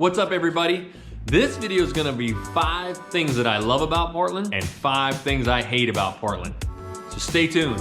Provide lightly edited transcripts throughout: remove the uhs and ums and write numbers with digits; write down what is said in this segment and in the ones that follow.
What's up, everybody? This video is gonna be 5 things that I love about Portland and 5 things I hate about Portland. So stay tuned.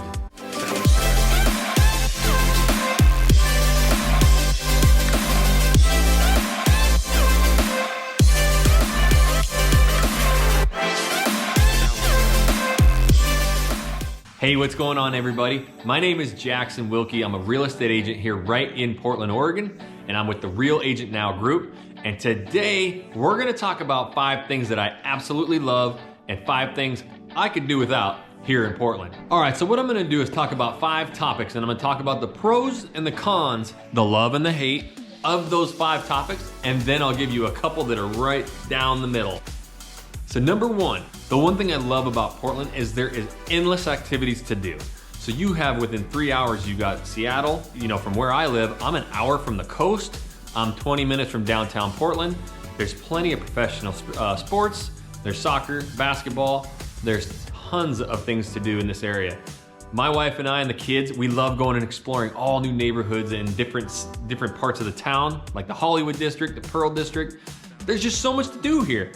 Hey, what's going on, everybody? My name is Jackson Wilkey. I'm a real estate agent here right in Portland, Oregon, and I'm with the Real Agent Now group. And today we're gonna talk about 5 things that I absolutely love and 5 things I could do without here in Portland. All right, so what I'm gonna do is talk about 5 topics, and I'm gonna talk about the pros and the cons, the love and the hate of those 5 topics, and then I'll give you a couple that are right down the middle. So number 1, the one thing I love about Portland is there is endless activities to do. So you have within 3 hours, you got Seattle, from where I live, I'm an hour from the coast. I'm 20 minutes from downtown Portland. There's plenty of professional sports. There's soccer, basketball. There's tons of things to do in this area. My wife and I and the kids, we love going and exploring all new neighborhoods in different parts of the town, like the Hollywood district, the Pearl district. There's just so much to do here.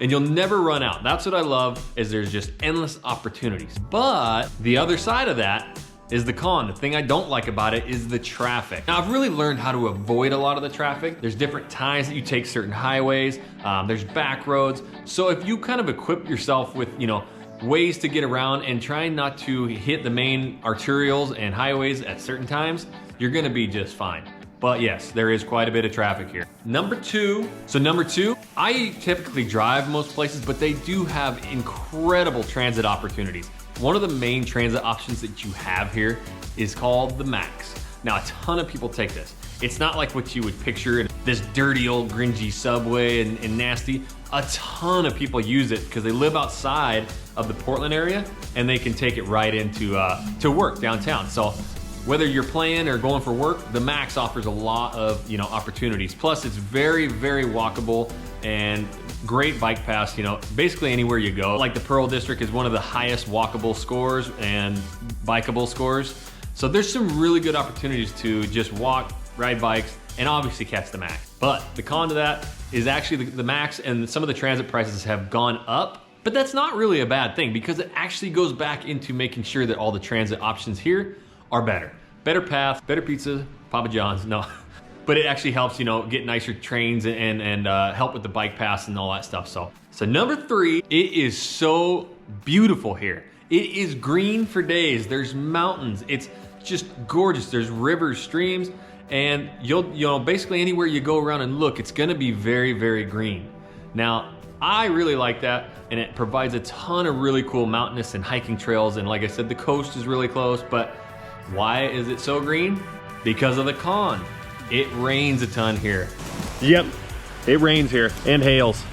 And you'll never run out. That's what I love, is there's just endless opportunities. But the other side of that is the con. The thing I don't like about it is the traffic. Now, I've really learned how to avoid a lot of the traffic. There's different times that you take certain highways. There's back roads. So if you kind of equip yourself with, ways to get around and try not to hit the main arterials and highways at certain times, you're gonna be just fine. But yes, there is quite a bit of traffic here. Number two, I typically drive most places, but they do have incredible transit opportunities. One of the main transit options that you have here is called the Max. Now, a ton of people take this. It's not like what you would picture in this dirty old grungy subway and nasty. A ton of people use it because they live outside of the Portland area and they can take it right into to work downtown. So whether you're playing or going for work, the Max offers a lot of opportunities. Plus, it's very, very walkable and great bike paths. Basically anywhere you go. Like the Pearl District is one of the highest walkable scores and bikeable scores. So there's some really good opportunities to just walk, ride bikes, and obviously catch the Max. But the con to that is actually the Max and some of the transit prices have gone up. But that's not really a bad thing because it actually goes back into making sure that all the transit options here are better. Better path, better pizza, Papa John's, no. But it actually helps, get nicer trains and help with the bike paths and all that stuff. So number 3, it is so beautiful here. It is green for days. There's mountains. It's just gorgeous. There's rivers, streams, and you'll basically anywhere you go around and look, it's gonna be very, very green. Now, I really like that, and it provides a ton of really cool mountainous and hiking trails. And like I said, the coast is really close, but why is it so green? Because of the con. It rains a ton here. Yep, it rains here and hails.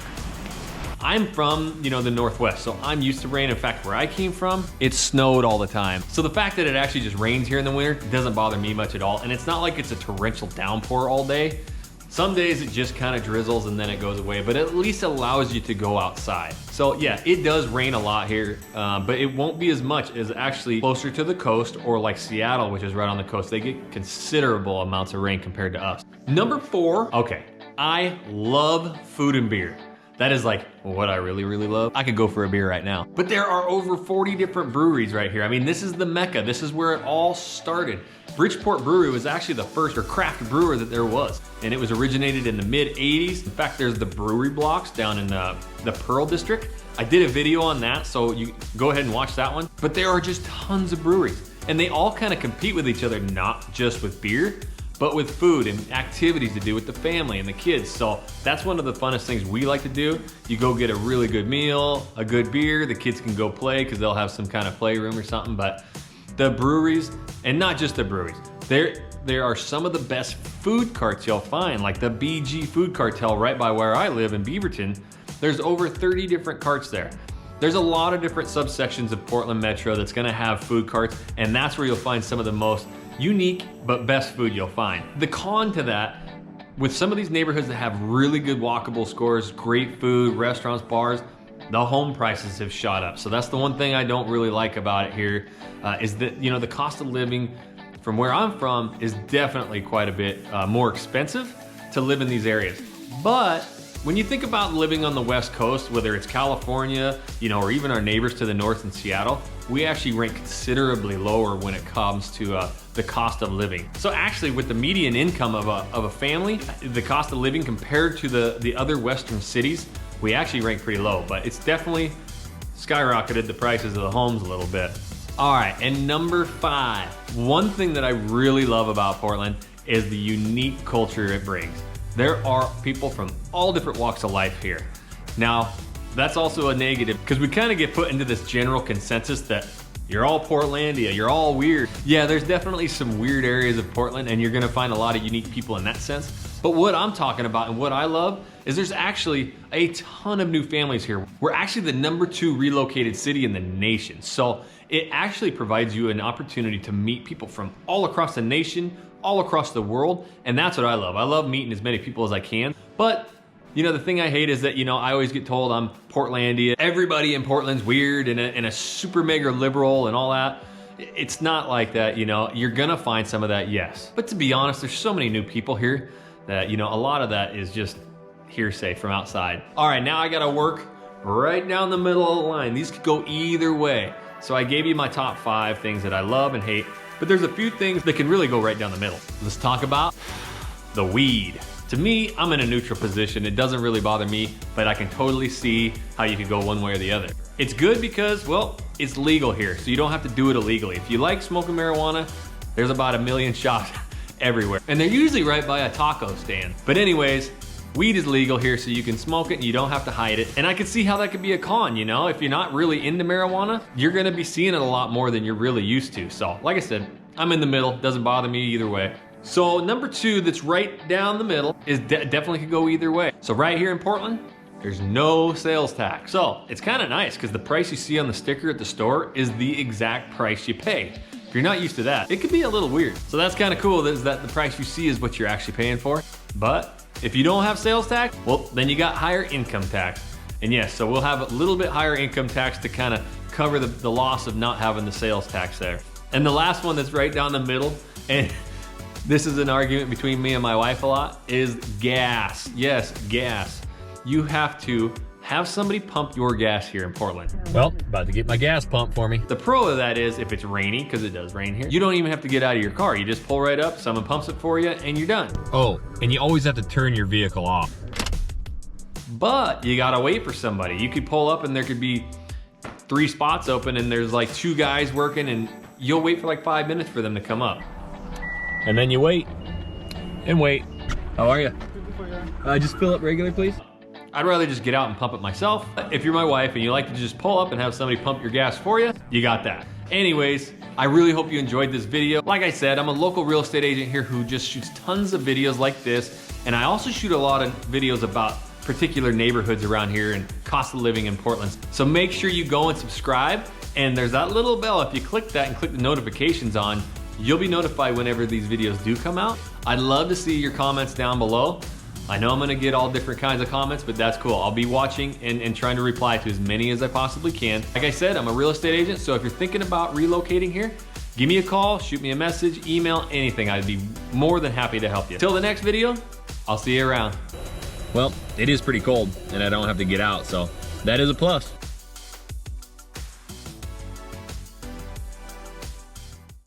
I'm from, the Northwest, so I'm used to rain. In fact, where I came from, it snowed all the time. So the fact that it actually just rains here in the winter doesn't bother me much at all. And it's not like it's a torrential downpour all day. Some days it just kind of drizzles and then it goes away, but at least allows you to go outside. So yeah, it does rain a lot here, but it won't be as much as actually closer to the coast or like Seattle, which is right on the coast. They get considerable amounts of rain compared to us. Number 4, okay, I love food and beer. That is like what I really, really love. I could go for a beer right now. But there are over 40 different breweries right here. I mean, this is the Mecca. This is where it all started. Bridgeport Brewery was actually the first craft brewer that there was. And it was originated in the mid-80s. In fact, there's the brewery blocks down in the Pearl District. I did a video on that, so you go ahead and watch that one. But there are just tons of breweries. And they all kind of compete with each other, not just with beer, but with food and activities to do with the family and the kids. So that's one of the funnest things we like to do. You go get a really good meal, a good beer, the kids can go play because they'll have some kind of playroom or something. But the breweries, and not just the breweries, there are some of the best food carts you'll find, like the BG Food Cartel right by where I live in Beaverton. There's over 30 different carts there. There's a lot of different subsections of Portland Metro that's gonna have food carts, and that's where you'll find some of the most unique but best food you'll find. The con to that, with some of these neighborhoods that have really good walkable scores, great food, restaurants, bars, the home prices have shot up. So that's the one thing I don't really like about it here, is that the cost of living from where I'm from is definitely quite a bit more expensive to live in these areas. But when you think about living on the West Coast, whether it's California, or even our neighbors to the north in Seattle, we actually rank considerably lower when it comes to the cost of living. So actually with the median income of a family, the cost of living compared to the other Western cities, we actually rank pretty low, but it's definitely skyrocketed the prices of the homes a little bit. All right, and number 5, one thing that I really love about Portland is the unique culture it brings. There are people from all different walks of life here. Now, that's also a negative because we kind of get put into this general consensus that you're all Portlandia, you're all weird. Yeah, there's definitely some weird areas of Portland and you're gonna find a lot of unique people in that sense. But what I'm talking about and what I love is there's actually a ton of new families here. We're actually the #2 relocated city in the nation. So it actually provides you an opportunity to meet people from all across the nation, all across the world, and that's what I love. I love meeting as many people as I can. But the thing I hate is that, I always get told I'm Portlandia. Everybody in Portland's weird and a super mega liberal and all that. It's not like that, You're gonna find some of that, yes. But to be honest, there's so many new people here that, a lot of that is just hearsay from outside. All right, now I gotta work right down the middle of the line. These could go either way. So I gave you my top 5 things that I love and hate, but there's a few things that can really go right down the middle. Let's talk about the weed. To me, I'm in a neutral position. It doesn't really bother me, but I can totally see how you could go one way or the other. It's good because, well, it's legal here, so you don't have to do it illegally. If you like smoking marijuana, there's about 1 million shops everywhere. And they're usually right by a taco stand. But anyways, weed is legal here, so you can smoke it and you don't have to hide it. And I can see how that could be a con, If you're not really into marijuana, you're gonna be seeing it a lot more than you're really used to. So, like I said, I'm in the middle, doesn't bother me either way. So number 2 that's right down the middle is definitely could go either way. So right here in Portland, there's no sales tax. So it's kind of nice because the price you see on the sticker at the store is the exact price you pay. If you're not used to that, it could be a little weird. So that's kind of cool is that the price you see is what you're actually paying for. But if you don't have sales tax, well, then you got higher income tax. And yes, so we'll have a little bit higher income tax to kind of cover the loss of not having the sales tax there. And the last one that's right down the middle, and this is an argument between me and my wife a lot, is gas. Yes, gas. You have to have somebody pump your gas here in Portland. Well, about to get my gas pump for me. The pro of that is if it's rainy, because it does rain here, you don't even have to get out of your car. You just pull right up, someone pumps it for you, and you're done. Oh, and you always have to turn your vehicle off. But you gotta wait for somebody. You could pull up and there could be 3 spots open and there's like 2 guys working and you'll wait for like 5 minutes for them to come up. And then you wait and wait. How are you? Just fill up regular, please. I'd rather just get out and pump it myself. If you're my wife and you like to just pull up and have somebody pump your gas for you, you got that. Anyways, I really hope you enjoyed this video. Like I said, I'm a local real estate agent here who just shoots tons of videos like this. And I also shoot a lot of videos about particular neighborhoods around here and cost of living in Portland. So make sure you go and subscribe. And there's that little bell. If you click that and click the notifications on, you'll be notified whenever these videos do come out. I'd love to see your comments down below. I know I'm gonna get all different kinds of comments, but that's cool. I'll be watching and trying to reply to as many as I possibly can. Like I said, I'm a real estate agent, so if you're thinking about relocating here, give me a call, shoot me a message, email, anything. I'd be more than happy to help you. Till the next video, I'll see you around. Well, it is pretty cold and I don't have to get out, so that is a plus.